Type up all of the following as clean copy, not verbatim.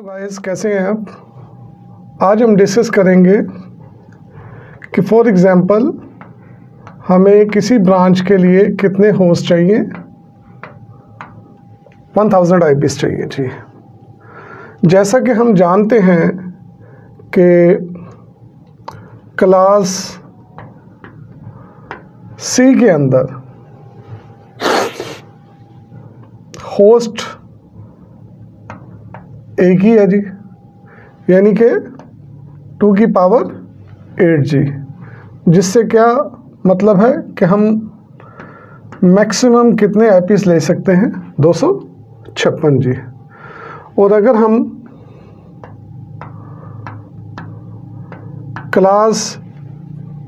Guys, कैसे हैं आप। आज हम डिस्कस करेंगे कि फॉर एग्ज़ाम्पल हमें किसी ब्रांच के लिए कितने होस्ट चाहिए। 1000 आईपीज़ चाहिए जी। जैसा कि हम जानते हैं कि क्लास सी के अंदर होस्ट एक ही है जी, यानी कि 2 की पावर 8 जी, जिससे क्या मतलब है कि हम मैक्सिमम कितने आईपीज़ ले सकते हैं, 256 जी। और अगर हम क्लास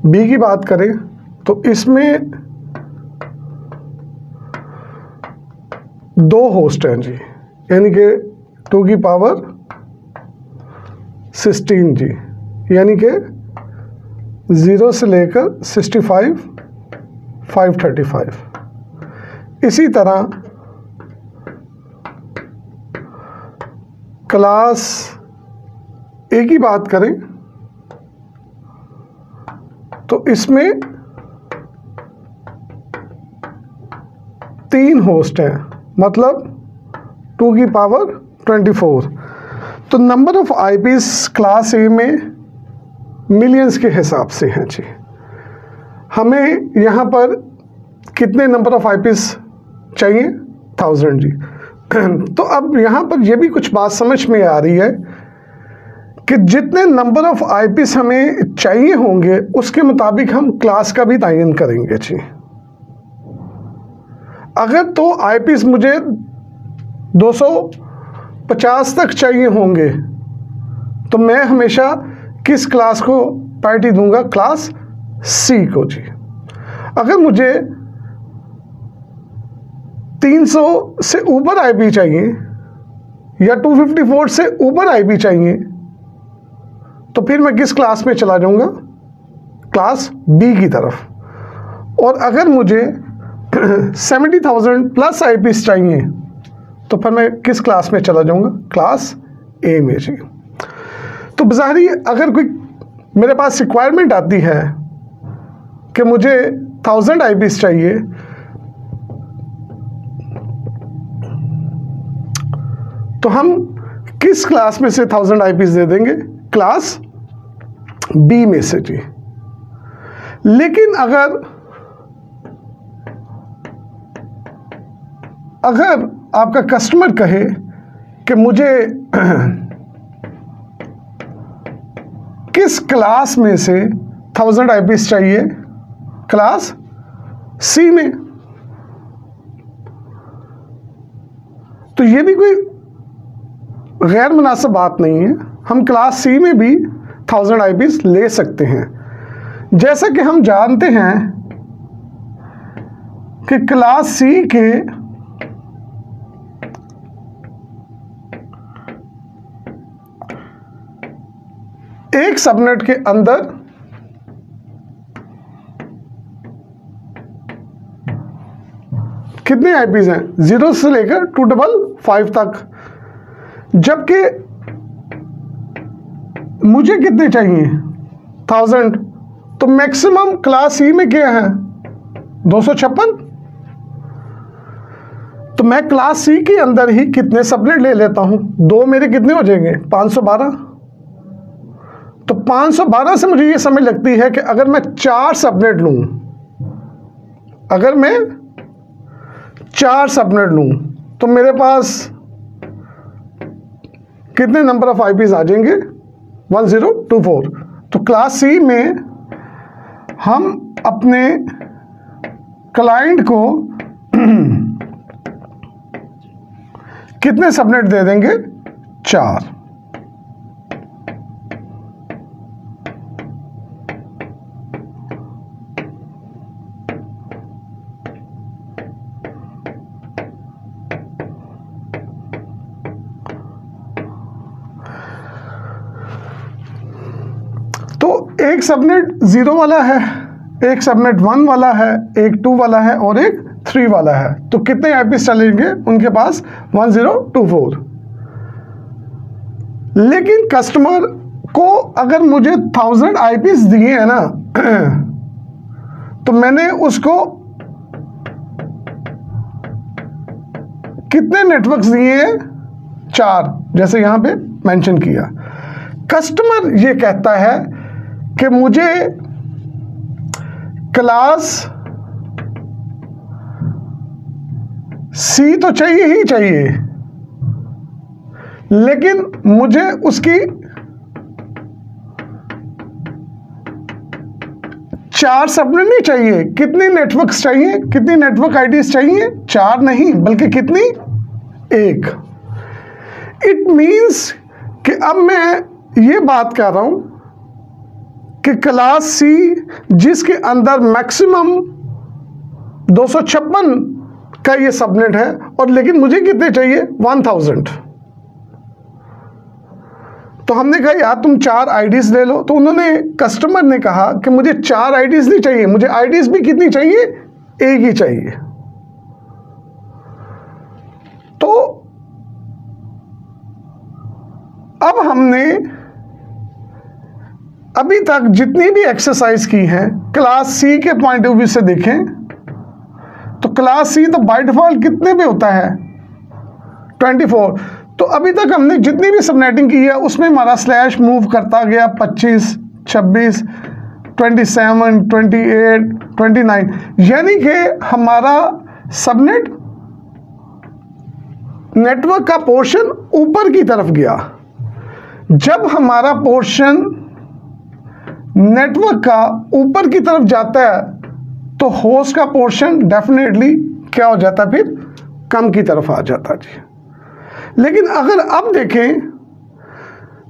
बी की बात करें तो इसमें 2 होस्ट हैं जी, यानी कि 2 की पावर 16 जी, यानी कि 0 से लेकर 65 535। इसी तरह क्लास ए की बात करें तो इसमें 3 होस्ट हैं, मतलब 2 की पावर 24। तो नंबर ऑफ आईपीज़ क्लास ए में मिलियंस के हिसाब से हैं जी। हमें यहाँ पर कितने नंबर ऑफ आईपीज़ चाहिए, 1000 जी। तो अब यहाँ पर यह भी कुछ बात समझ में आ रही है कि जितने नंबर ऑफ आईपीज़ हमें चाहिए होंगे उसके मुताबिक हम क्लास का भी तयन करेंगे जी। अगर तो आईपीज़ मुझे 250 तक चाहिए होंगे तो मैं हमेशा किस क्लास को प्रायोरिटी दूंगा, क्लास सी को जी। अगर मुझे 300 से ऊपर आईपी चाहिए या 254 से ऊपर आईपी चाहिए तो फिर मैं किस क्लास में चला जाऊंगा, क्लास बी की तरफ। और अगर मुझे 70,000 प्लस आईपीज़ चाहिए तो फिर मैं किस क्लास में चला जाऊंगा, क्लास ए में जी। तो बज़ाहिर अगर कोई मेरे पास रिक्वायरमेंट आती है कि मुझे 1000 आईपीज़ चाहिए तो हम किस क्लास में से 1000 आईपीज़ दे देंगे, क्लास बी में से जी। लेकिन अगर आपका कस्टमर कहे कि मुझे किस क्लास में से 1000 आईपीज़ चाहिए, क्लास सी में, तो ये भी कोई गैर मुनासिब बात नहीं है। हम क्लास सी में भी 1000 आईपीज़ ले सकते हैं। जैसा कि हम जानते हैं कि क्लास सी के एक सबनेट के अंदर कितने आईपीज़ हैं, 0 से लेकर 255 तक। जबकि मुझे कितने चाहिए, 1000, तो मैक्सिमम क्लास सी में क्या है, 256। तो मैं क्लास सी के अंदर ही कितने सबनेट ले लेता हूं, 2 मेरे कितने हो जाएंगे, 512। तो 512 से मुझे ये समझ लगती है कि अगर मैं 4 सबनेट लूं, अगर मैं 4 सबनेट लूं तो मेरे पास कितने नंबर ऑफ आईपीज़ आ जाएंगे, 1024। तो क्लास सी में हम अपने क्लाइंट को कितने सबनेट दे देंगे, 4। एक सबनेट 0 वाला है, एक सबनेट 1 वाला है, एक 2 वाला है और एक 3 वाला है। तो कितने आईपीज़ चलेंगे उनके पास, 1024। लेकिन कस्टमर को अगर मुझे 1000 आईपीस दिए हैं ना तो मैंने उसको कितने नेटवर्क्स दिए हैं? 4, जैसे यहां पे मेंशन किया। कस्टमर ये कहता है कि मुझे क्लास सी तो चाहिए ही चाहिए, लेकिन मुझे उसकी 4 सबनेट नहीं चाहिए। कितनी नेटवर्क्स चाहिए? कितनी नेटवर्क आईडीज चाहिए? 4 नहीं, बल्कि कितनी? 1। इट मीन्स कि अब मैं ये बात कर रहा हूं कि क्लास सी जिसके अंदर मैक्सिमम 256 का ये सबनेट है, और लेकिन मुझे कितने चाहिए? 1000। तो हमने कहा यार तुम 4 आईडीज ले लो। तो उन्होंने, कस्टमर ने कहा कि मुझे 4 आईडीज नहीं चाहिए, मुझे आईडीज भी कितनी चाहिए? 1 ही चाहिए। तो अब हमने अभी तक जितनी भी एक्सरसाइज की है क्लास सी के पॉइंट ऑफ व्यू से देखें तो क्लास सी तो बाय डिफॉल्ट कितने पे होता है? 24। तो अभी तक हमने जितनी भी सबनेटिंग की है उसमें हमारा स्लैश मूव करता गया 25, 26, 27, 28, 29, यानी कि हमारा सबनेट नेटवर्क का पोर्शन ऊपर की तरफ गया। जब हमारा पोर्शन नेटवर्क का ऊपर की तरफ जाता है तो होस्ट का पोर्शन डेफिनेटली क्या हो जाता है? फिर कम की तरफ आ जाता है जी। लेकिन अगर अब देखें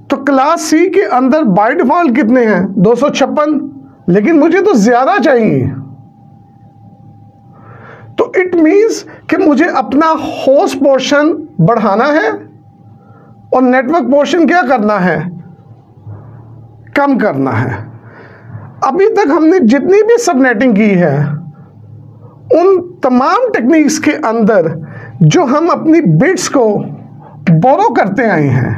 तो क्लास सी के अंदर बाय डिफॉल्ट कितने हैं? 256, लेकिन मुझे तो ज्यादा चाहिए। तो इट मींस कि मुझे अपना होस्ट पोर्शन बढ़ाना है और नेटवर्क पोर्शन क्या करना है? कम करना है। अभी तक हमने जितनी भी सबनेटिंग की है उन तमाम टेक्निक्स के अंदर जो हम अपनी बिट्स को बोरो करते आए हैं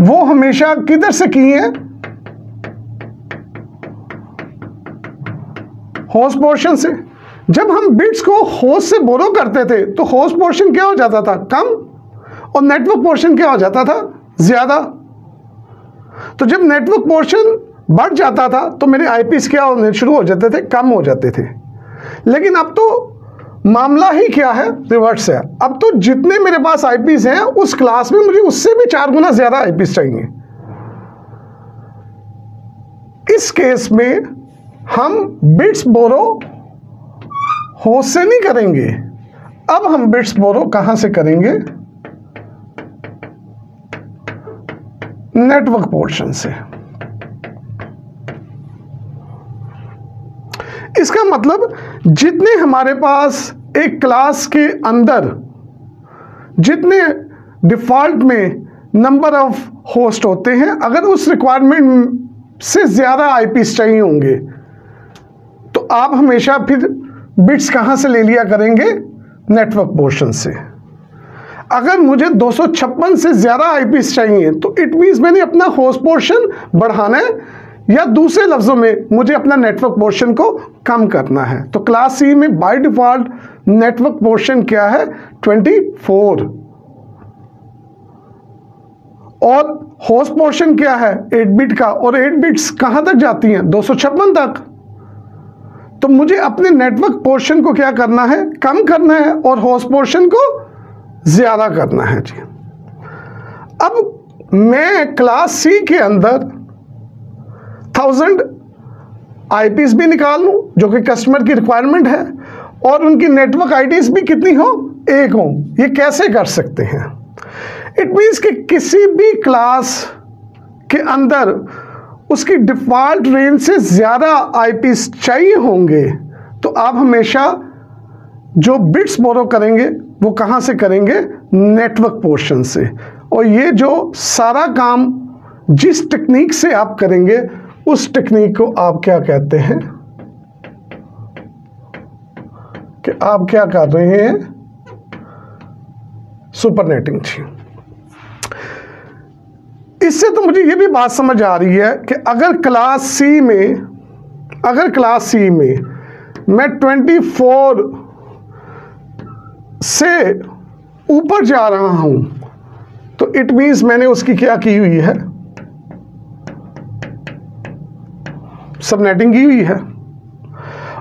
वो हमेशा किधर से की है? होस्ट पोर्शन से। जब हम बिट्स को होस्ट से बोरो करते थे तो होस्ट पोर्शन क्या हो जाता था? कम, और नेटवर्क पोर्शन क्या हो जाता था? ज्यादा। तो जब नेटवर्क पोर्शन बढ़ जाता था तो मेरे आईपीस क्या होने शुरू हो जाते थे? कम हो जाते थे। लेकिन अब तो मामला ही क्या है? रिवर्स है। अब तो जितने मेरे पास आईपीस हैं उस क्लास में मुझे उससे भी 4 गुना ज्यादा आईपीस चाहिए। इस केस में हम बिट्स बोरो होस्ट से नहीं करेंगे, अब हम बिट्स बोरो कहां से करेंगे? नेटवर्क पोर्शन से। इसका मतलब जितने हमारे पास एक क्लास के अंदर जितने डिफॉल्ट में नंबर ऑफ होस्ट होते हैं, अगर उस रिक्वायरमेंट से ज्यादा आईपीस चाहिए होंगे तो आप हमेशा फिर बिट्स कहां से ले लिया करेंगे? नेटवर्क पोर्शन से। अगर मुझे 256 से ज्यादा आईपीस चाहिए तो इट मींस मैंने अपना होस्ट पोर्शन बढ़ाना है, या दूसरे लफ्जों में मुझे अपना नेटवर्क पोर्शन को कम करना है। तो क्लास सी में बाय डिफॉल्ट नेटवर्क पोर्शन क्या है? 24, और होस्ट पोर्शन क्या है? 8 बिट का, और 8 बिट्स कहां तक जाती हैं? 256 तक। तो मुझे अपने नेटवर्क पोर्शन को क्या करना है? कम करना है, और होस्ट पोर्शन को ज्यादा करना है जी। अब मैं क्लास सी के अंदर 1000 आईपीस भी निकाल लूं जो कि कस्टमर की रिक्वायरमेंट है, और उनकी नेटवर्क आईडीज भी कितनी हो? 1 हो। ये कैसे कर सकते हैं? इट मीन्स कि किसी भी क्लास के अंदर उसकी डिफॉल्ट रेंज से ज्यादा आईपीस चाहिए होंगे तो आप हमेशा जो बिट्स बोरो करेंगे वो कहां से करेंगे? नेटवर्क पोर्शन से। और ये जो सारा काम जिस टेक्निक से आप करेंगे उस टेक्निक को आप क्या कहते हैं? कि आप क्या कर रहे हैं? सुपरनेटिंग थी। इससे तो मुझे ये भी बात समझ आ रही है कि अगर क्लास सी में मैं 24 से ऊपर जा रहा हूं तो इट मीन्स मैंने उसकी क्या की हुई है, सबनेटिंग की हुई है।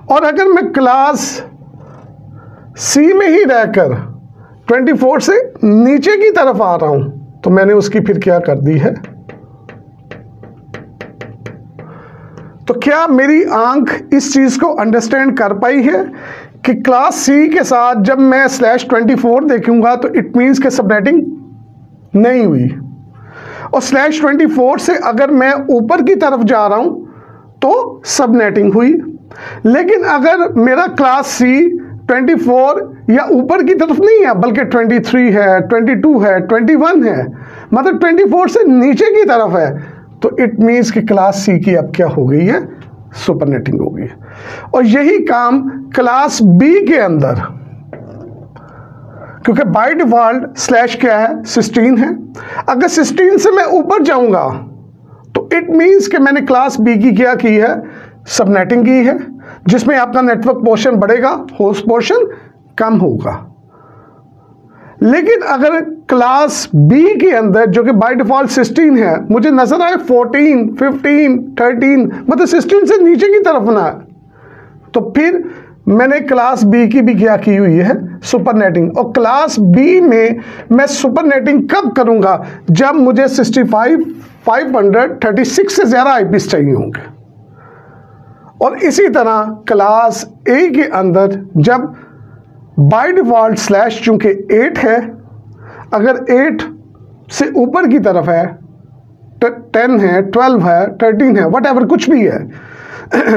और अगर मैं क्लास सी में ही रहकर 24 से नीचे की तरफ आ रहा हूं तो मैंने उसकी फिर क्या कर दी है। तो क्या मेरी आंख इस चीज को अंडरस्टैंड कर पाई है कि क्लास सी के साथ जब मैं /24 देखूंगा तो इट मीन्स के सबनेटिंग नहीं हुई, और /24 से अगर मैं ऊपर की तरफ जा रहा हूं तो सबनेटिंग हुई। लेकिन अगर मेरा क्लास सी 24 या ऊपर की तरफ नहीं है बल्कि 23 है, 22 है, 21 है, मतलब 24 से नीचे की तरफ है, तो इट मीन्स कि क्लास सी की अब क्या हो गई है, सुपरनेटिंग हो गई है। और यही काम क्लास बी के अंदर, क्योंकि बाय डिफॉल्ट स्लैश क्या है, 16 है, अगर 16 से मैं ऊपर जाऊंगा तो इट मीन्स कि मैंने क्लास बी की क्या की है, सबनेटिंग की है, जिसमें आपका नेटवर्क पोर्शन बढ़ेगा, होस्ट पोर्शन कम होगा। लेकिन अगर क्लास बी के अंदर जो कि बाय डिफॉल्ट 16 है, मुझे नजर आए 14, 15, 13, मतलब 16 से नीचे की तरफ ना, तो फिर मैंने क्लास बी की भी क्या की हुई है, सुपरनेटिंग। और क्लास बी में मैं सुपरनेटिंग कब करूंगा, जब मुझे 65, 536 से ज़्यादा आईपीस चाहिए होंगे। और इसी तरह क्लास ए के अंदर जब बाय डिफॉल्ट स्लैश चूंकि 8 है, अगर 8 से ऊपर की तरफ है, 10 है, 12 है, 13 है, वट एवर कुछ भी है,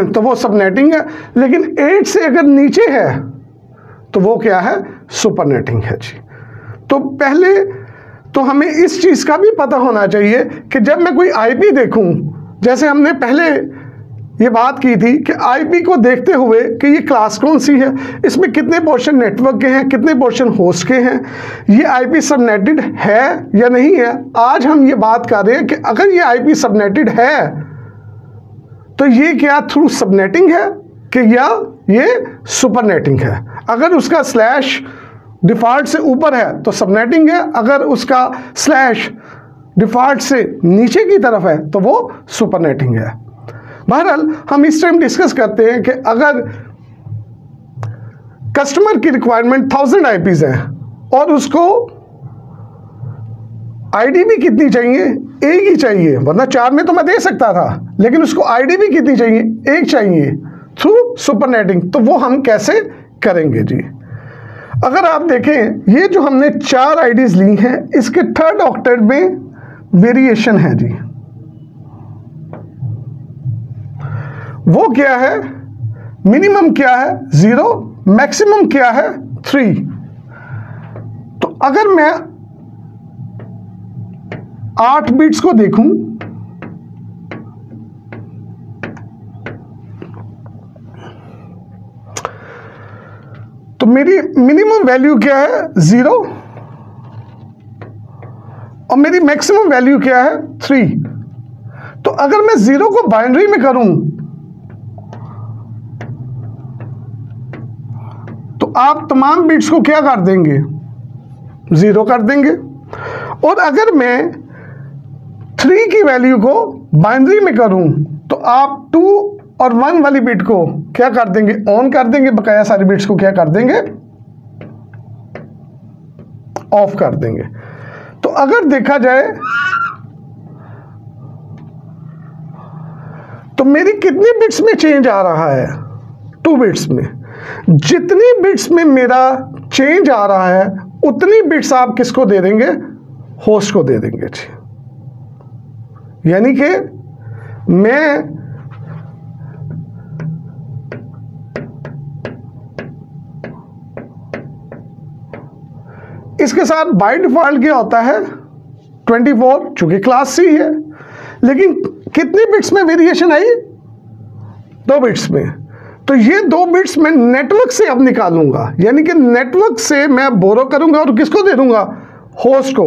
तो वो सबनेटिंग है। लेकिन 8 से अगर नीचे है तो वो क्या है, सुपरनेटिंग है जी। तो पहले तो हमें इस चीज का भी पता होना चाहिए कि जब मैं कोई आईपी देखूं, जैसे हमने पहले ये बात की थी कि आईपी को देखते हुए कि ये क्लास कौन सी है, इसमें कितने पोर्शन नेटवर्क के हैं, कितने पोर्शन होस्ट के हैं, ये आईपी सबनेटेड है या नहीं है। आज हम ये बात कर रहे हैं कि अगर ये आईपी सबनेटेड है तो ये क्या थ्रू सबनेटिंग है कि या ये सुपरनेटिंग है। अगर उसका स्लैश डिफॉल्ट से ऊपर है तो सबनेटिंग है, अगर उसका स्लैश डिफॉल्ट से नीचे की तरफ है तो वो सुपरनेटिंग है। बहरहाल हम इस टाइम डिस्कस करते हैं कि अगर कस्टमर की रिक्वायरमेंट 1000 आईपीज है और उसको आईडी भी कितनी चाहिए, एक ही चाहिए, वरना 4 में तो मैं दे सकता था, लेकिन उसको आईडी भी कितनी चाहिए, एक चाहिए थ्रू सुपरनेटिंग। तो वो हम कैसे करेंगे जी। अगर आप देखें ये जो हमने 4 आईडीज ली हैं, इसके 3rd ऑक्टेट में वेरिएशन है जी। वो क्या है, मिनिमम क्या है 0, मैक्सिमम क्या है 3। तो अगर मैं 8 बिट्स को देखूं तो मेरी मिनिमम वैल्यू क्या है 0 और मेरी मैक्सिमम वैल्यू क्या है 3। तो अगर मैं 0 को बाइनरी में करूं तो आप तमाम बिट्स को क्या कर देंगे, 0 कर देंगे। और अगर मैं 3 की वैल्यू को बाइनरी में करूं तो आप 2 और 1 वाली बिट को क्या कर देंगे, ऑन कर देंगे, बकाया सारी बिट्स को क्या कर देंगे, ऑफ कर देंगे। तो अगर देखा जाए तो मेरी कितनी बिट्स में चेंज आ रहा है, 2 बिट्स में। जितनी बिट्स में मेरा चेंज आ रहा है उतनी बिट्स आप किसको दे देंगे, होस्ट को दे देंगे जी। यानी कि मैं इसके साथ बाय डिफॉल्ट क्या होता है 24, चूंकि क्लास सी है, लेकिन कितनी बिट्स में वेरिएशन आई, 2 बिट्स में। तो ये 2 बिट्स मैं नेटवर्क से अब निकालूंगा, यानी कि नेटवर्क से मैं बोरो करूंगा और किसको दे दूंगा, होस्ट को।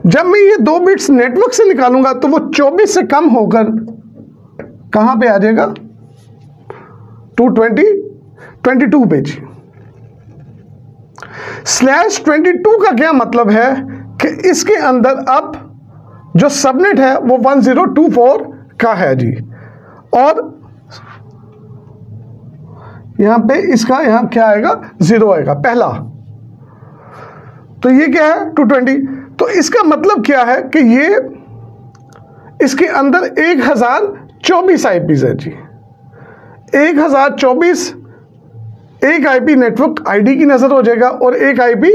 जब मैं ये 2 बिट्स नेटवर्क से निकालूंगा तो वो 24 से कम होकर कहां पे आ जाएगा, 22 पे जी। /22 का क्या मतलब है कि इसके अंदर अब जो सबनेट है वो 1024 का है जी, और यहां पे इसका यहां क्या आएगा, 0 आएगा पहला। तो ये क्या है 220। तो इसका मतलब क्या है कि ये इसके अंदर 1024 आईपीज है जी। 1024 एक आईपी नेटवर्क आईडी की नजर हो जाएगा और एक आईपी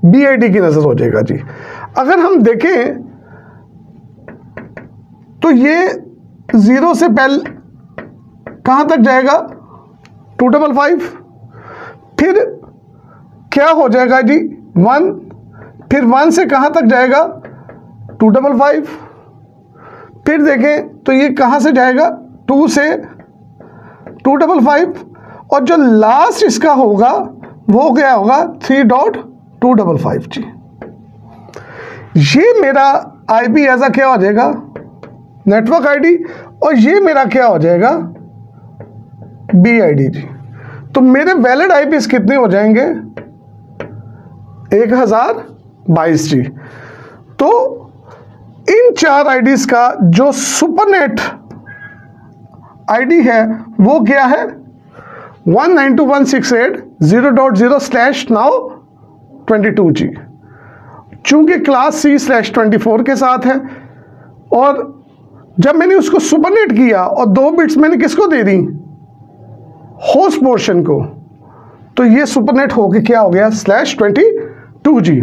बीआईडी की नजर हो जाएगा जी। अगर हम देखें तो ये 0 से पहले कहां तक जाएगा, 255, फिर क्या हो जाएगा जी 1, फिर 1 से कहां तक जाएगा 255, फिर देखें तो ये कहां से जाएगा 2 से 255, और जो लास्ट इसका होगा वो क्या होगा 3.255 जी। ये मेरा आईपी ऐसा क्या हो जाएगा, नेटवर्क आईडी, और ये मेरा क्या हो जाएगा बीआईडी जी। तो मेरे वैलिड आईपीस कितने हो जाएंगे, 1022 जी। तो इन 4 आईडीज का जो सुपरनेट आईडी है वो क्या है 192.168.0.0/now22 जी। चूंकि क्लास C/24 के साथ है, और जब मैंने उसको सुपरनेट किया और 2 बिट्स मैंने किसको दे दी, होस्ट पोर्शन को, तो ये सुपरनेट होके क्या हो गया /22 जी।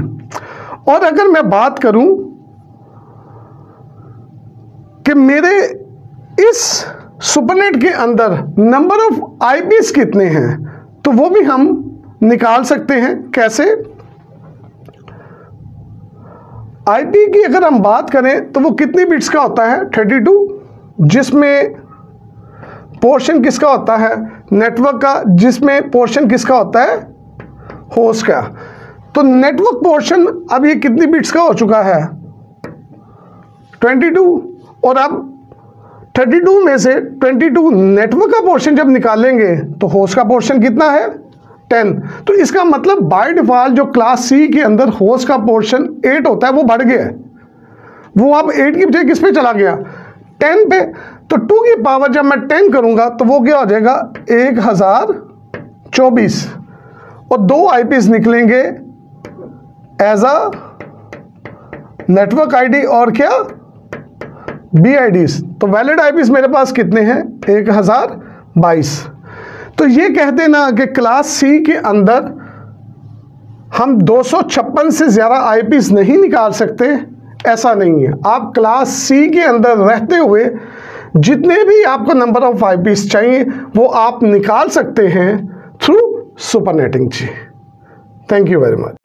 और अगर मैं बात करूं कि मेरे इस सुपरनेट के अंदर नंबर ऑफ आईपीस कितने हैं, तो वो भी हम निकाल सकते हैं। कैसे, आईपी की अगर हम बात करें तो वो कितनी बिट्स का होता है 32, जिसमें पोर्शन किसका होता है नेटवर्क का, जिसमें पोर्शन किसका होता है होस्ट का। तो नेटवर्क पोर्शन अब ये कितनी बिट्स का हो चुका है 22, और अब 32 में से 22 नेटवर्क का पोर्शन जब निकालेंगे तो होस्ट का पोर्शन कितना है 10। तो इसका मतलब बाय डिफॉल्ट जो क्लास सी के अंदर होस्ट का पोर्शन 8 होता है वो बढ़ गया है, वो अब 8 की बजाय किस पे चला गया 10 पे। तो 2 की पावर जब मैं 10 करूंगा तो वो क्या हो जाएगा 1024, और 2 आईपीस निकलेंगे एज अ नेटवर्क आईडी और क्या बीआईडीज। तो वैलिड आईपीस मेरे पास कितने हैं 1022। तो ये कहते ना कि क्लास सी के अंदर हम 256 से ज़्यादा आईपीस नहीं निकाल सकते, ऐसा नहीं है। आप क्लास सी के अंदर रहते हुए जितने भी आपको नंबर ऑफ आईपीस चाहिए वो आप निकाल सकते हैं थ्रू सुपरनेटिंग जी। Thank you very much.